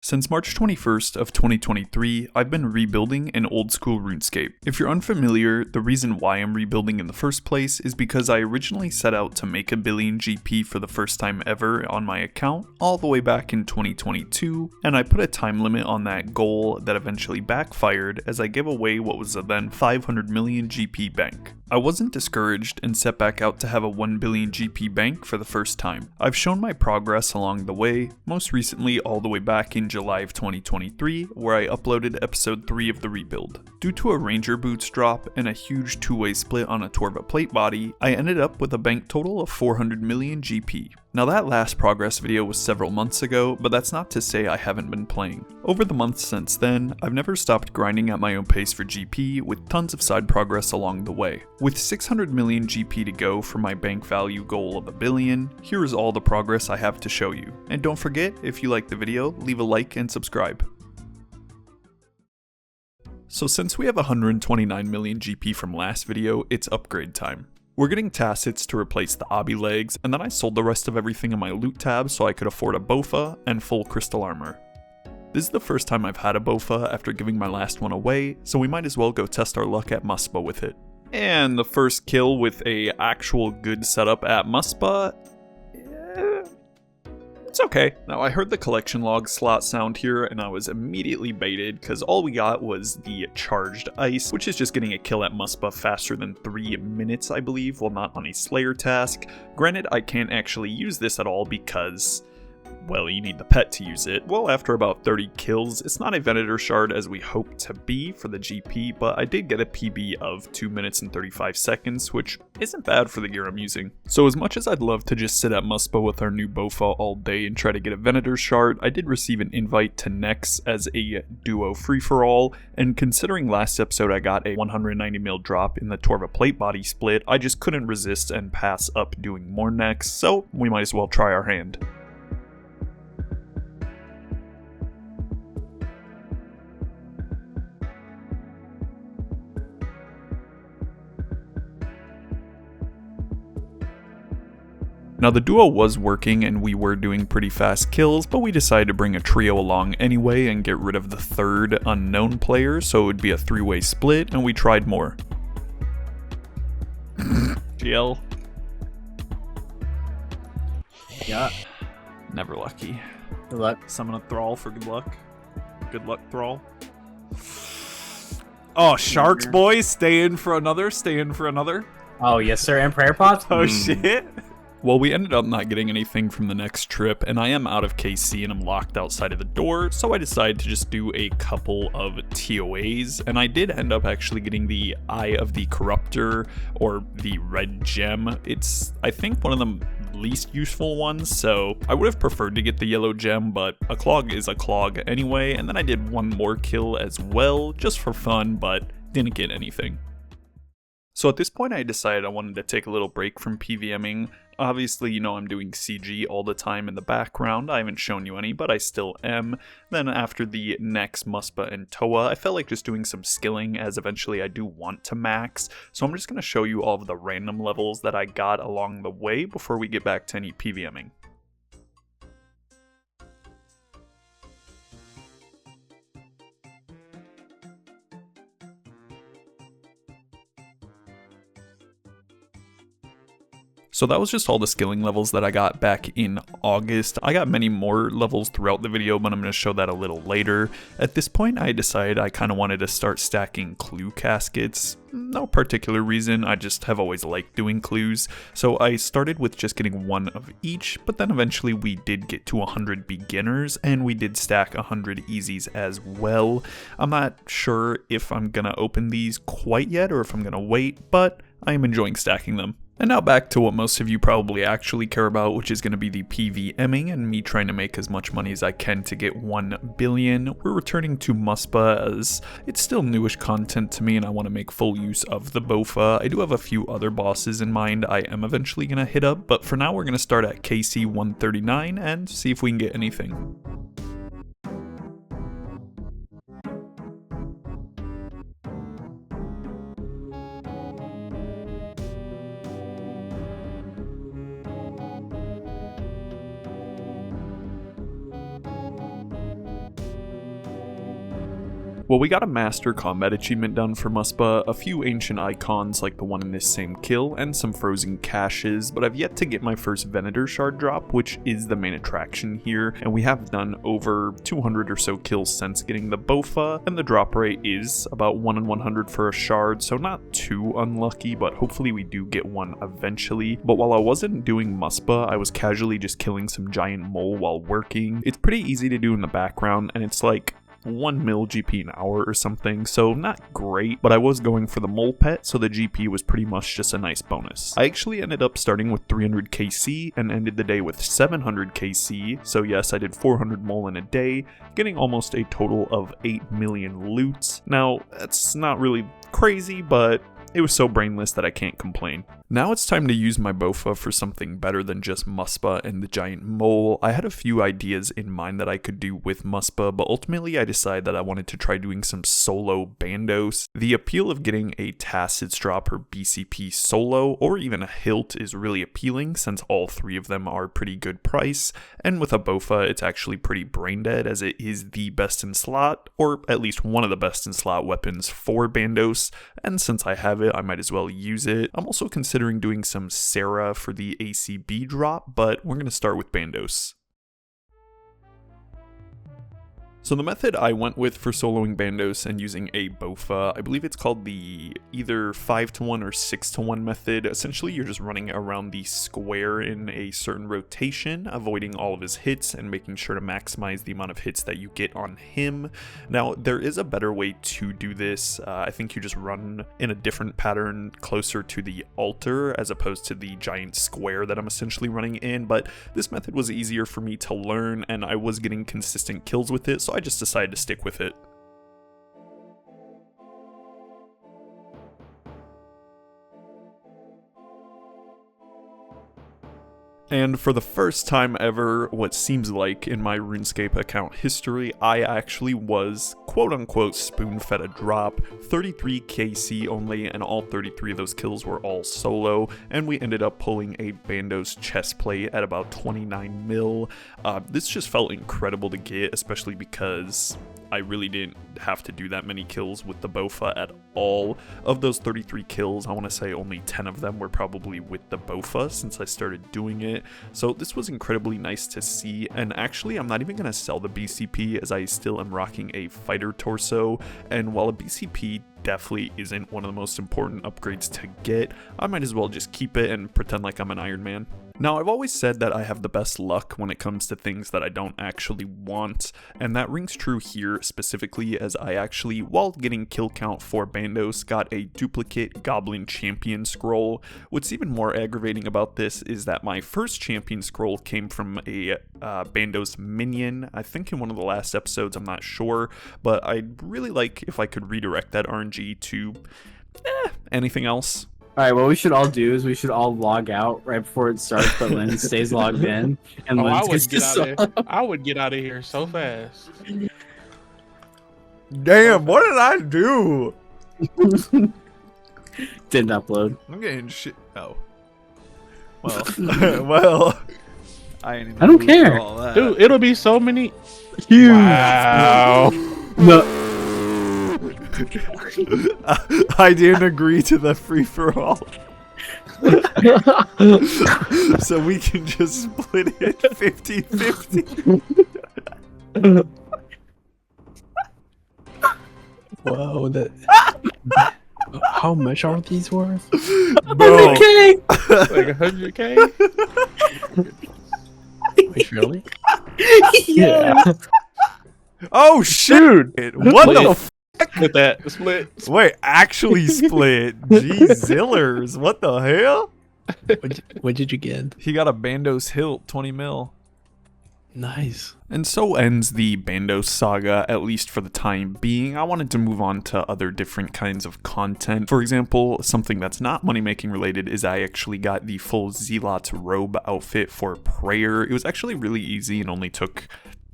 Since March 21st of 2023, I've been rebuilding an old school RuneScape. If you're unfamiliar, the reason why I'm rebuilding in the first place is because I originally set out to make a billion GP for the first time ever on my account, all the way back in 2022, and I put a time limit on that goal that eventually backfired as I gave away what was a then 500 million GP bank. I wasn't discouraged and set back out to have a 1 billion GP bank for the first time. I've shown my progress along the way, most recently all the way back in July of 2023, where I uploaded episode 3 of the rebuild. Due to a Ranger boots drop and a huge two-way split on a Torva plate body, I ended up with a bank total of 400 million GP. Now that last progress video was several months ago, but that's not to say I haven't been playing. Over the months since then, I've never stopped grinding at my own pace for GP, with tons of side progress along the way. With 600 million GP to go for my bank value goal of a billion, here is all the progress I have to show you. And don't forget, if you liked the video, leave a like and subscribe. So since we have 129 million GP from last video, it's upgrade time. We're getting tacits to replace the obby legs, and then I sold the rest of everything in my loot tab so I could afford a bofa and full crystal armor. This is the first time I've had a bofa after giving my last one away, so we might as well go test our luck at Muspa with it. And the first kill with a actual good setup at Muspa, it's okay. Now I heard the collection log slot sound here and I was immediately baited because all we got was the charged ice, which is just getting a kill at Muspa faster than 3 minutes I believe, while not on a Slayer task. Granted, I can't actually use this at all because, well, you need the pet to use it. Well, after about 30 kills, it's not a Venator shard as we hope to be for the GP, but I did get a PB of 2 minutes and 35 seconds, which isn't bad for the gear I'm using. So as much as I'd love to just sit at Muspa with our new bofa all day and try to get a Venator shard, I did receive an invite to Nex as a duo free-for-all, and considering last episode I got a 190 mil drop in the Torva plate body split, I just couldn't resist and pass up doing more Nex, so we might as well try our hand. Now the duo was working and we were doing pretty fast kills, but we decided to bring a trio along anyway and get rid of the third unknown player, so it would be a 3-way split, and we tried more. GL. Yeah. Never lucky. Good luck. Summon a Thrall for good luck. Good luck, Thrall. Oh, Sharks, boys! Stay in for another, stay in for another. Oh, yes, sir. And prayer pots? Oh, shit. Well, we ended up not getting anything from the next trip, and I am out of KC and I'm locked outside of the door, so I decided to just do a couple of TOAs, and I did end up actually getting the Eye of the Corruptor, or the red gem. It's, I think, one of the least useful ones, so I would have preferred to get the yellow gem, but a clog is a clog anyway, and then I did one more kill as well, just for fun, but didn't get anything. So at this point I decided I wanted to take a little break from PVMing. Obviously, you know I'm doing CG all the time in the background. I haven't shown you any, but I still am. Then after the Nex, Muspa, and Toa, I felt like just doing some skilling, as eventually I do want to max. So I'm just going to show you all of the random levels that I got along the way before we get back to any PVMing. So that was just all the skilling levels that I got back in August. I got many more levels throughout the video, but I'm going to show that a little later. At this point, I decided I kind of wanted to start stacking clue caskets. No particular reason, I just have always liked doing clues. So I started with just getting one of each, but then eventually we did get to 100 beginners, and we did stack 100 easies as well. I'm not sure if I'm going to open these quite yet, or if I'm going to wait, but I am enjoying stacking them. And now back to what most of you probably actually care about, which is going to be the PVMing and me trying to make as much money as I can to get 1 billion. We're returning to Muspa as it's still newish content to me and I want to make full use of the bofa. I do have a few other bosses in mind I am eventually going to hit up, but for now we're going to start at KC 139 and see if we can get anything. Well, we got a Master Combat achievement done for Muspa, a few ancient icons like the one in this same kill, and some frozen caches, but I've yet to get my first Venator shard drop, which is the main attraction here, and we have done over 200 or so kills since getting the Bofa, and the drop rate is about 1 in 100 for a shard, so not too unlucky, but hopefully we do get one eventually. But while I wasn't doing Muspa, I was casually just killing some giant mole while working. It's pretty easy to do in the background, and it's like 1 mil GP an hour or something, so not great, but I was going for the mole pet, so the GP was pretty much just a nice bonus. I actually ended up starting with 300 KC and ended the day with 700 KC, so yes, I did 400 mole in a day, getting almost a total of 8 million loots. Now, that's not really crazy, but it was so brainless that I can't complain. Now it's time to use my Bofa for something better than just Muspa and the giant mole. I had a few ideas in mind that I could do with Muspa, but ultimately I decided that I wanted to try doing some solo bandos. The appeal of getting a Tacit's drop or BCP solo, or even a hilt, is really appealing since all three of them are pretty good price, and with a Bofa it's actually pretty brain dead as it is the best in slot, or at least one of the best in slot weapons for bandos, and since I have it I might as well use it. I'm also considering doing some Sarah for the ACB drop, but we're going to start with bandos. So the method I went with for soloing bandos and using a Bofa, I believe it's called the either 5-to-1 or 6-to-1 method. Essentially, you're just running around the square in a certain rotation, avoiding all of his hits and making sure to maximize the amount of hits that you get on him. Now, there is a better way to do this. I think you just run in a different pattern closer to the altar as opposed to the giant square that I'm essentially running in, but this method was easier for me to learn and I was getting consistent kills with it, so I just decided to stick with it. And for the first time ever, what seems like in my RuneScape account history, I actually was quote-unquote spoon-fed a drop, 33 KC only, and all 33 of those kills were all solo, and we ended up pulling a Bandos chestplate at about 29 mil. This just felt incredible to get, especially because I really didn't have to do that many kills with the Bofa at all. Of those 33 kills, I want to say only 10 of them were probably with the Bofa since I started doing it. So this was incredibly nice to see, and actually I'm not even going to sell the BCP as I still am rocking a fighter torso, and while a BCP definitely isn't one of the most important upgrades to get, I might as well just keep it and pretend like I'm an Iron Man. Now, I've always said that I have the best luck when it comes to things that I don't actually want, and that rings true here specifically as I actually, while getting kill count for Bandos, got a duplicate Goblin Champion scroll. What's even more aggravating about this is that my first Champion scroll came from a Bandos minion, I think in one of the last episodes, I'm not sure, but I'd really like if I could redirect that RNG to anything else. Alright, what we should all do is we should all log out right before it starts, but Lynn stays logged in. And I Lynn would get out of here. I would get out of here so fast. Damn, what did I do? Didn't upload. I'm getting shit. Oh. Well, well. I don't care. Dude, it'll be so many. Huge. Wow. No. I didn't agree to the free-for-all. So we can just split it 50-50. Whoa, how much are these worth? Bro. 100K! Like 100K? Wait, really? Yeah. Oh shit! What the f? With that split. Wait, actually split. Gee zillers, what the hell? What did you get? He got a Bandos hilt, 20 mil. Nice. And so ends the Bandos saga, at least for the time being. I wanted to move on to other different kinds of content. For example, something that's not money-making related is I actually got the full Zealot's robe outfit for prayer. It was actually really easy and only took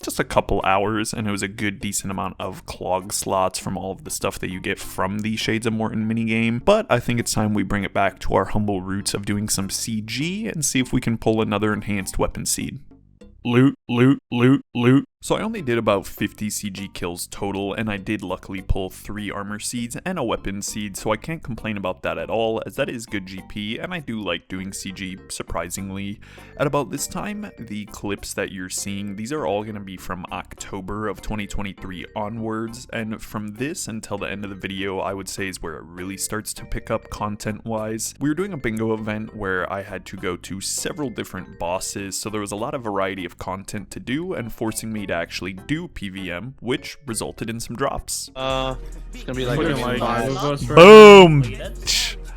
just a couple hours, and it was a good decent amount of clog slots from all of the stuff that you get from the Shades of Morton minigame. But I think it's time we bring it back to our humble roots of doing some CG and see if we can pull another enhanced weapon seed. Loot, loot, loot, loot. So I only did about 50 CG kills total, and I did luckily pull 3 armor seeds and a weapon seed, so I can't complain about that at all, as that is good GP, and I do like doing CG, surprisingly. At about this time, the clips that you're seeing, these are all going to be from October of 2023 onwards, and from this until the end of the video, I would say is where it really starts to pick up content-wise. We were doing a bingo event where I had to go to several different bosses, so there was a lot of variety of content to do, and forcing me to actually do PVM, which resulted in some drops. It's gonna be like, Boom!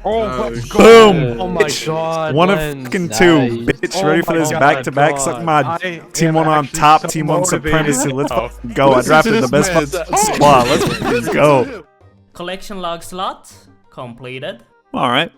oh, Boom! Oh my god. One of Lens. fucking two. Nice. Bitch, Oh ready for my this God, back-to-back? God. Suck my I team am one on actually top, so team one motivated. supremacy. Let's Oh. fucking go. I Listen drafted to the this best man. fucking squad. Let's go. Collection log slot completed. Alright.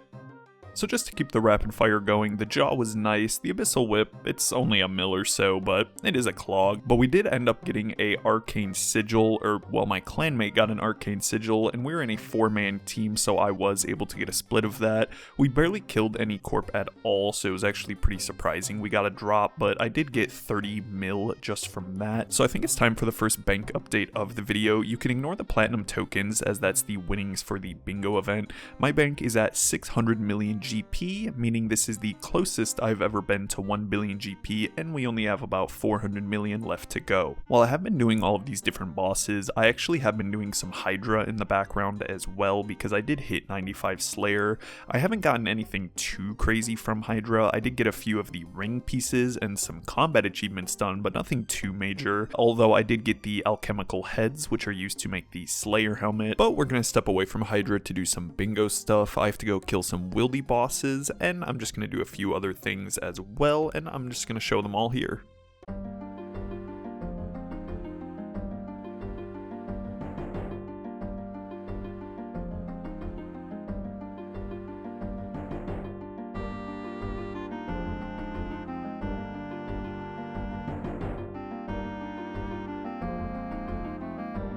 So just to keep the rapid fire going, the jaw was nice, the abyssal whip, it's only a mil or so, but it is a clog. But we did end up getting a arcane sigil, or well, my clanmate got an arcane sigil, and we were in a 4-man team, so I was able to get a split of that. We barely killed any corp at all, so it was actually pretty surprising. We got a drop, but I did get 30 mil just from that. So I think it's time for the first bank update of the video. You can ignore the platinum tokens, as that's the winnings for the bingo event. My bank is at 600 million GP, meaning this is the closest I've ever been to 1 billion GP, and we only have about 400 million left to go. While I have been doing all of these different bosses, I actually have been doing some Hydra in the background as well, because I did hit 95 Slayer. I haven't gotten anything too crazy from Hydra. I did get a few of the ring pieces and some combat achievements done, but nothing too major, although I did get the alchemical heads, which are used to make the Slayer helmet. But we're gonna step away from Hydra to do some bingo stuff. I have to go kill some wildy bosses, and I'm just going to do a few other things as well, and I'm just going to show them all here.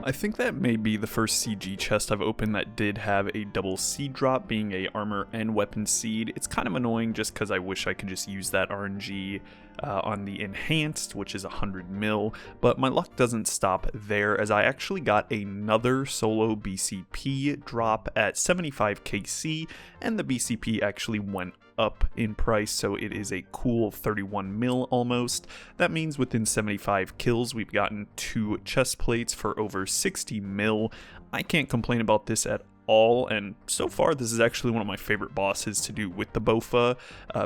I think that may be the first CG chest I've opened that did have a double seed drop, being a armor and weapon seed. It's kind of annoying just because I wish I could just use that RNG on the enhanced, which is 100 mil, but my luck doesn't stop there, as I actually got another solo BCP drop at 75 KC, and the BCP actually went up in price, so it is a cool 31 mil almost. That means within 75 kills we've gotten 2 chest plates for over 60 mil. I can't complain about this at all, and so far this is actually one of my favorite bosses to do with the Bofa.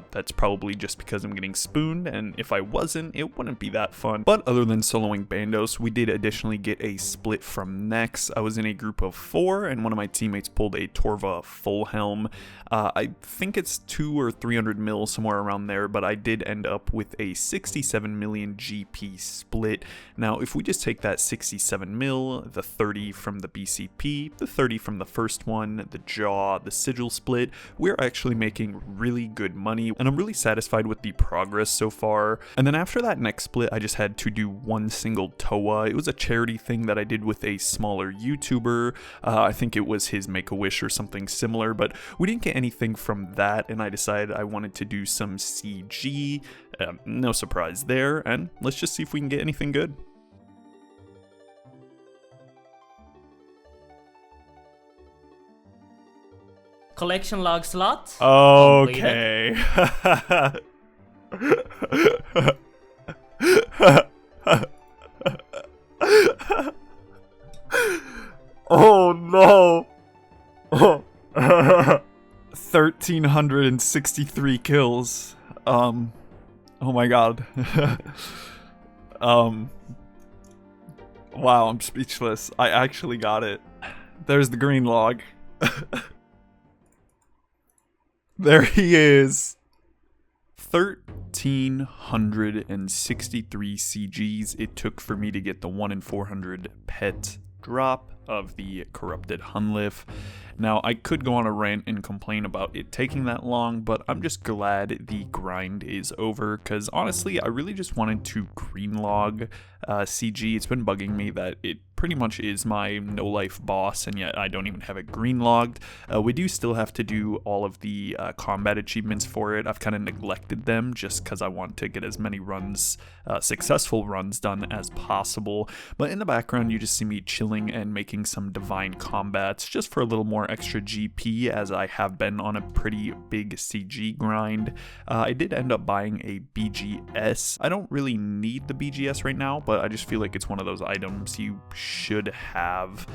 That's probably just because I'm getting spooned, and if I wasn't, it wouldn't be that fun. But other than soloing Bandos, we did additionally get a split from Nex. I was in a group of 4, and one of my teammates pulled a Torva full helm. I think it's 200 or 300 mil, somewhere around there, but I did end up with a 67 million GP split. Now, if we just take that 67 mil, the 30 from the BCP, the 30 from the first one, the jaw, the sigil split, we're actually making really good money, and I'm really satisfied with the progress so far. And then after that next split, I just had to do one single Toa. It was a charity thing that I did with a smaller YouTuber. I think it was his Make-A-Wish or something similar, but we didn't get anything from that, and I decided I wanted to do some CG. No surprise there, and let's just see if we can get anything good. Collection log slot. Okay. Oh no. 1,363 kills. Oh my god. Wow, I'm speechless. I actually got it. There's the green log. There he is. 1,363 CGs it took for me to get the 1 in 400 pet drop. of the corrupted Hunlif. Now, I could go on a rant and complain about it taking that long, but I'm just glad the grind is over, because honestly, I really just wanted to greenlog CG. It's been bugging me that it pretty much is my no-life boss, and yet I don't even have it greenlogged. We do still have to do all of the combat achievements for it. I've kind of neglected them just because I want to get as many runs, successful runs done as possible. But in the background, you just see me chilling and making some divine combats just for a little more extra GP, as I have been on a pretty big CG grind. I did end up buying a BGS. I don't really need the BGS right now, but I just feel like it's one of those items you should have.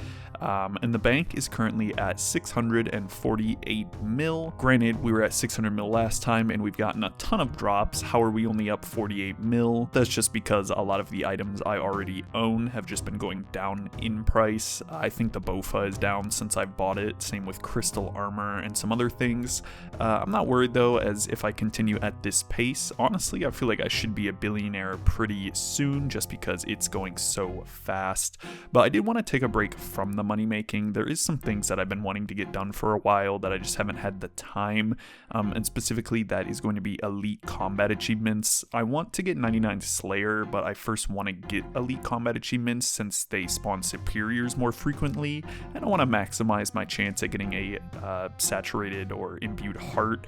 And the bank is currently at 648 mil. Granted, we were at 600 mil last time and we've gotten a ton of drops. How are we only up 48 mil? That's just because a lot of the items I already own have just been going down in price. I think the Bofa is down since I bought it. Same with crystal armor and some other things. I'm not worried though, as if I continue at this pace, honestly, I feel like I should be a billionaire pretty soon just because it's going so fast. But I did want to take a break from the money making. There is some things that I've been wanting to get done for a while that I just haven't had the time, and specifically that is going to be elite combat achievements. I want to get 99 Slayer, but I first want to get elite combat achievements since they spawn superiors more frequently, and I want to maximize my chance at getting a saturated or imbued heart.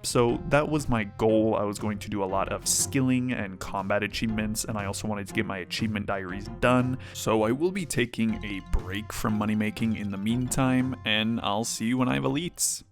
So that was my goal. I was going to do a lot of skilling and combat achievements, and I also wanted to get my achievement diaries done. So I will be taking a break from money making in the meantime, and I'll see you when I have elites.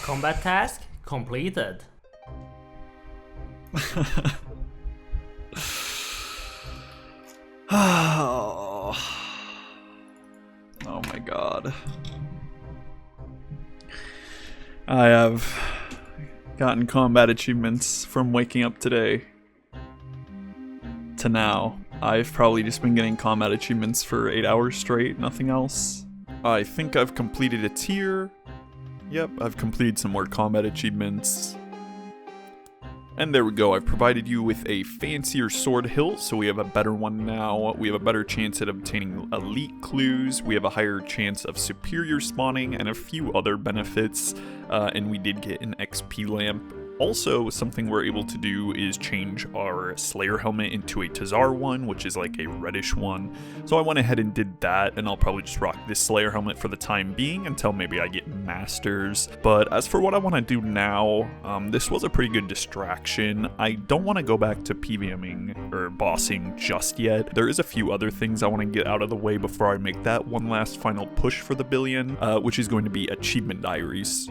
Combat task completed. Oh my god. I have gotten combat achievements from waking up today to now. I've probably just been getting combat achievements for 8 hours straight, nothing else. I think I've completed a tier. Yep, I've completed some more combat achievements. And there we go, I've provided you with a fancier sword hilt, so we have a better one now. We have a better chance at obtaining elite clues, we have a higher chance of superior spawning, and a few other benefits. And we did get an XP lamp. Also, something we're able to do is change our Slayer helmet into a Tazar one, which is like a reddish one. So I went ahead and did that, and I'll probably just rock this Slayer helmet for the time being until maybe I get Masters. But as for what I want to do now, this was a pretty good distraction. I don't want to go back to PVMing or bossing just yet. There is a few other things I want to get out of the way before I make that one last final push for the billion, which is going to be achievement diaries.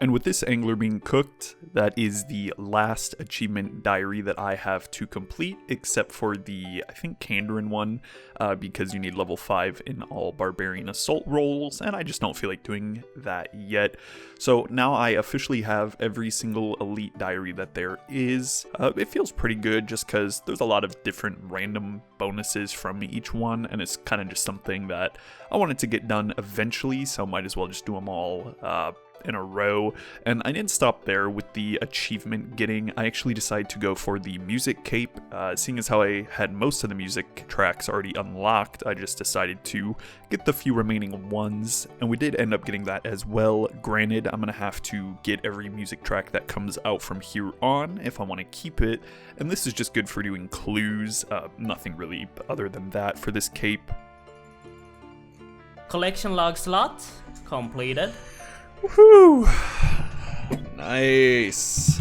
And with this angler being cooked, that is the last achievement diary that I have to complete, except for the, I think, Kandarin one, because you need level 5 in all barbarian assault roles, and I just don't feel like doing that yet. So now I officially have every single elite diary that there is. It feels pretty good just because there's a lot of different random bonuses from each one, and it's kind of just something that I wanted to get done eventually, so might as well just do them all in a row. And I didn't stop there with the achievement getting. I actually decided to go for the music cape. Seeing as how I had most of the music tracks already unlocked, I just decided to get the few remaining ones, and we did end up getting that as well. Granted, I'm gonna have to get every music track that comes out from here on if I want to keep it, and this is just good for doing clues, nothing really other than that for this cape. Collection log slot completed. Woohoo! Nice.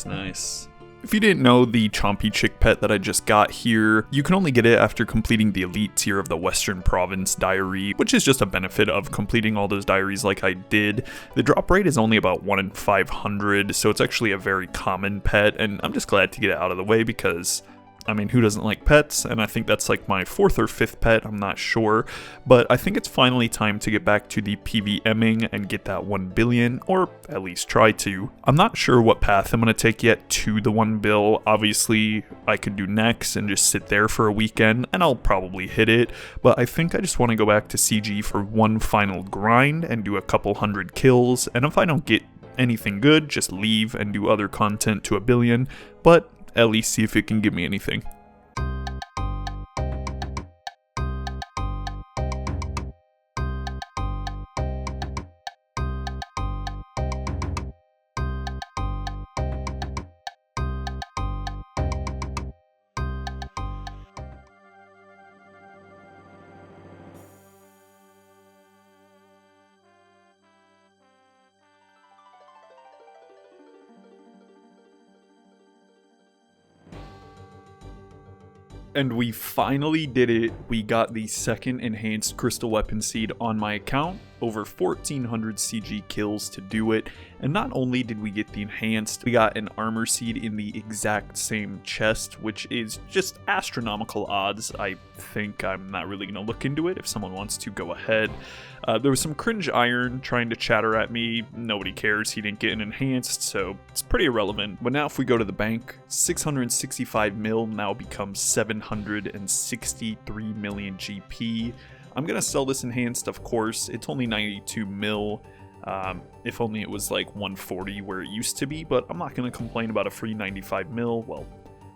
Nice. If you didn't know, the Chompy Chick pet that I just got here, you can only get it after completing the elite tier of the Western Province diary, which is just a benefit of completing all those diaries like I did. The drop rate is only about 1 in 500, so it's actually a very common pet, and I'm just glad to get it out of the way because, I mean, who doesn't like pets? And I think that's like my 4th or 5th pet, I'm not sure. But I think it's finally time to get back to the PVMing and get that 1 billion, or at least try to. I'm not sure what path I'm going to take yet to the 1 bill. Obviously, I could do next and just sit there for a weekend, and I'll probably hit it. But I think I just want to go back to CG for one final grind and do a couple hundred kills. And if I don't get anything good, just leave and do other content to 1 billion. But at least see if it can give me anything. And we finally did it. We got the second enhanced crystal weapon seed on my account. Over 1,400 CG kills to do it. And not only did we get the enhanced, we got an armor seed in the exact same chest, which is just astronomical odds. I think I'm not really going to look into it. If someone wants to, go ahead. There was some cringe iron trying to chatter at me. Nobody cares. He didn't get an enhanced, so it's pretty irrelevant. But now if we go to the bank, 665 mil now becomes 763 million GP. I'm going to sell this enhanced, of course. It's only 92 mil. If only it was like 140 where it used to be, but I'm not going to complain about a free 95 mil. Well,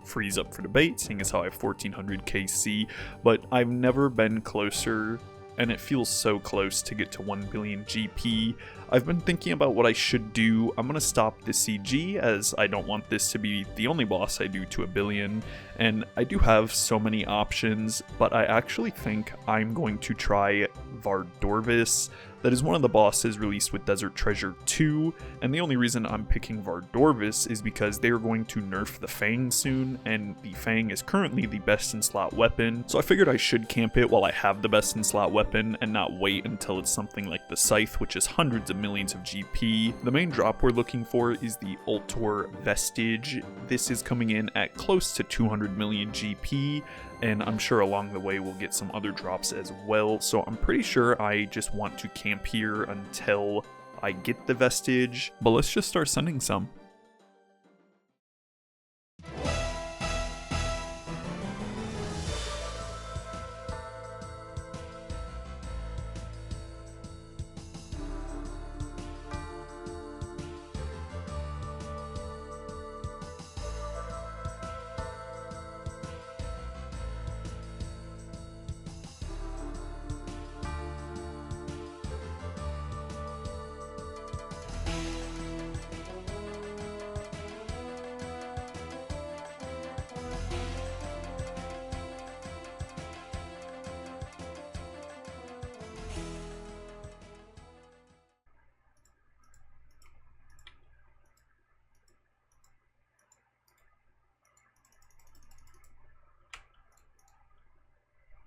free's up for debate, seeing as how I have 1400 KC, but I've never been closer, and it feels so close to get to 1 billion GP. I've been thinking about what I should do. I'm going to stop the CG, as I don't want this to be the only boss I do to 1 billion, and I do have so many options, but I actually think I'm going to try Vardorvis. That is one of the bosses released with Desert Treasure 2, and the only reason I'm picking Vardorvis is because they are going to nerf the Fang soon, and the Fang is currently the best in slot weapon, so I figured I should camp it while I have the best in slot weapon and not wait until it's something like the Scythe, which is hundreds of millions of GP. The main drop we're looking for is the Ultor Vestige. This is coming in at close to 200 million GP, and I'm sure along the way we'll get some other drops as well, so I'm pretty sure I just want to camp here until I get the Vestige, but let's just start sending some.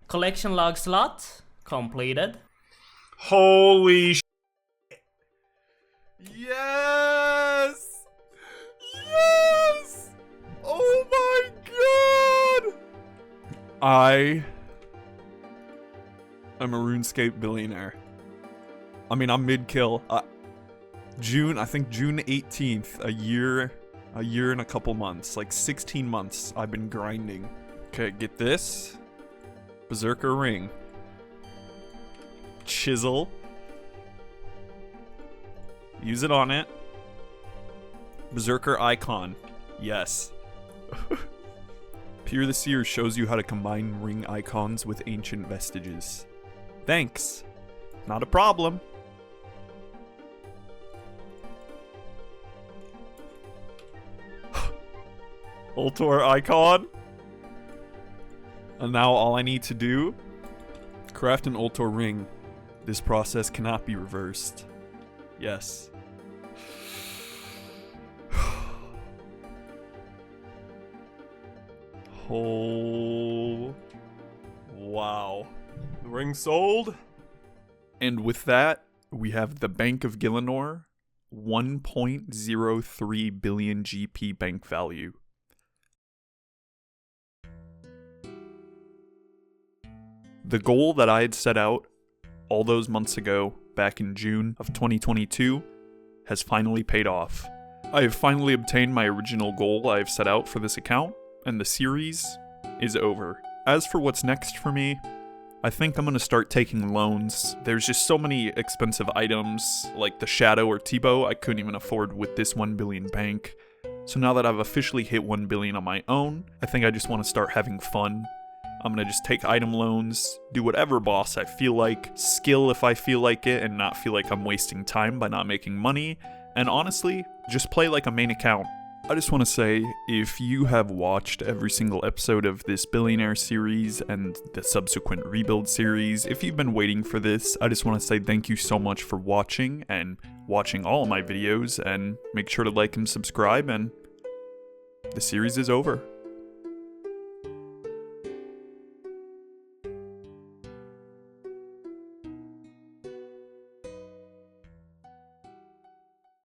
Collection log slot completed. Holy sh**. Yes! Yes! Oh my god! I am a RuneScape billionaire. I mean, I'm mid-kill. I think June 18th, a year and a couple months, like 16 months I've been grinding. Okay, get this. Berserker Ring. Chisel. Use it on it. Berserker icon. Yes. Peer the Seer shows you how to combine ring icons with ancient vestiges. Thanks. Not a problem. Ultor icon. And now all I need to do, craft an Ultor ring. This process cannot be reversed. Yes. Oh. Wow. The ring sold. And with that, we have the Bank of Gielinor, 1.03 billion GP bank value. The goal that I had set out all those months ago, back in June of 2022, has finally paid off. I have finally obtained my original goal I have set out for this account, and the series is over. As for what's next for me, I think I'm gonna start taking loans. There's just so many expensive items, like the Shadow or T-Bow, I couldn't even afford with this 1 billion bank. So now that I've officially hit 1 billion on my own, I think I just want to start having fun. I'm gonna just take item loans, do whatever boss I feel like, skill if I feel like it, and not feel like I'm wasting time by not making money, and honestly, just play like a main account. I just want to say, if you have watched every single episode of this Billionaire series and the subsequent Rebuild series, if you've been waiting for this, I just want to say thank you so much for watching, and watching all of my videos, and make sure to like and subscribe, and the series is over.